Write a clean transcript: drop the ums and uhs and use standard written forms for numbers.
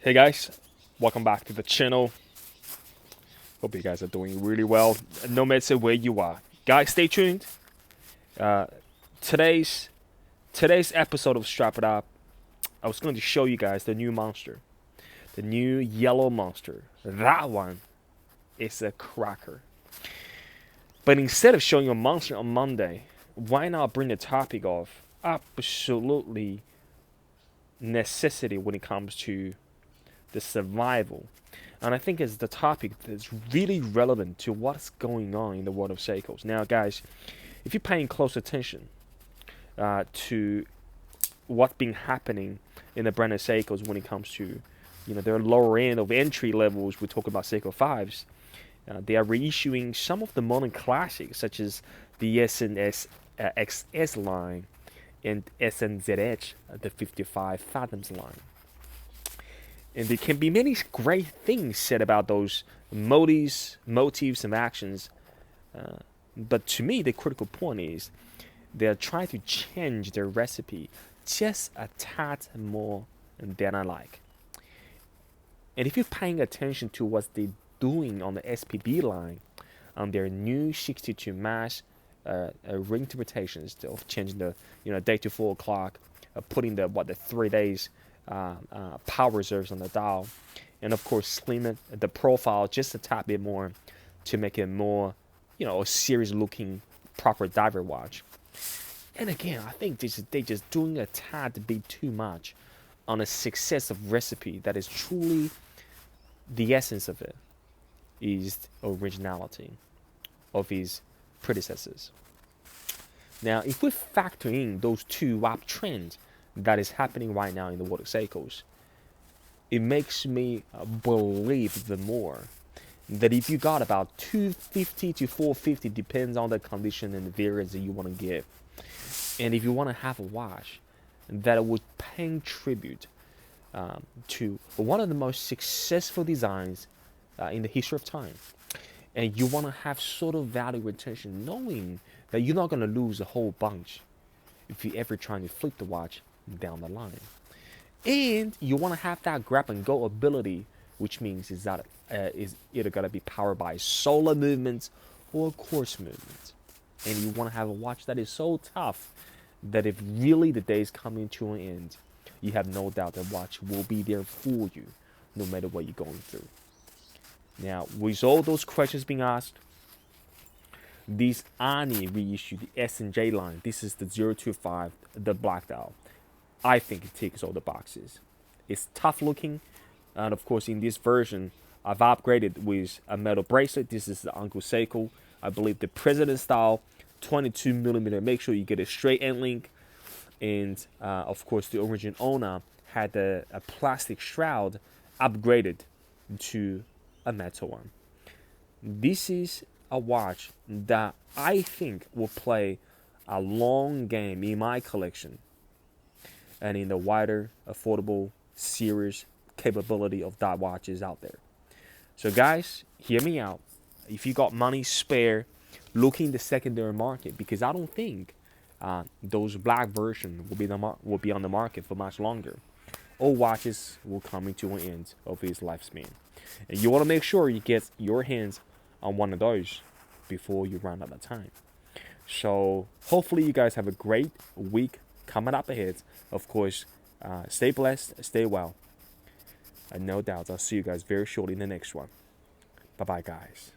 Hey guys, welcome back to the channel. Hope you guys are doing really well, no matter where you are. Guys, stay tuned. Uh, today's episode of Strap It Up, I was going to show you guys the new monster, the new yellow monster. That one is a cracker. But instead of showing you a monster on Monday, why not bring the topic of absolutely necessity when it comes to the survival? And I think it's the topic that's really relevant to what's going on in the world of Seikos. Now, guys, if you're paying close attention to what's been happening in the brand of Seikos when it comes to, their lower end of entry levels, we talk about Seiko 5s. They are reissuing some of the modern classics, such as the XS line and SNZH, the 55 Fathoms line. And there can be many great things said about those motives and actions. But to me, the critical point is they're trying to change their recipe just a tad more than I like. And if you're paying attention to what they're doing on the SPB line, on their new 62 mass reinterpretations of changing the day to 4 o'clock, putting the 3 days power reserves on the dial, and of course slim the profile just a tad bit more to make it more, a serious looking proper diver watch. And again, I think they're just doing a tad bit too much on a successive recipe that is truly the essence of it is originality of his predecessors. Now, if we factor in those two uptrends that is happening right now in the world of Seikos, it makes me believe even more that if you got about 250 to 450, depends on the condition and the variance that you want to give, and if you want to have a watch that would pay tribute to one of the most successful designs in the history of time, and you want to have sort of value retention, knowing that you're not going to lose a whole bunch if you ever trying to flip the watch down the line, and you want to have that grab and go ability, which means is either going to be powered by solar movements or coarse movements, and you want to have a watch that is so tough that if really the day is coming to an end, you have no doubt that watch will be there for you no matter what you're going through. Now, with all those questions being asked, this Arnie reissue, the SNJ line, this is the 025, the black dial. I think it ticks all the boxes. It's tough looking, and of course in this version, I've upgraded with a metal bracelet. This is the Uncle Seiko, I believe the President style, 22mm. Make sure you get a straight end link, and of course the original owner had a plastic shroud upgraded to a metal one. This is a watch that I think will play a long game in my collection and in the wider affordable series capability of that watches out there. So guys, hear me out. If you got money spare, look in the secondary market, because I don't think those black versions will be on the market for much longer. All watches will come into an end of its lifespan, and you want to make sure you get your hands on one of those before you run out of time. So hopefully you guys have a great week coming up ahead. Of course, stay blessed, stay well, and no doubt I'll see you guys very shortly in the next one. Bye bye, guys.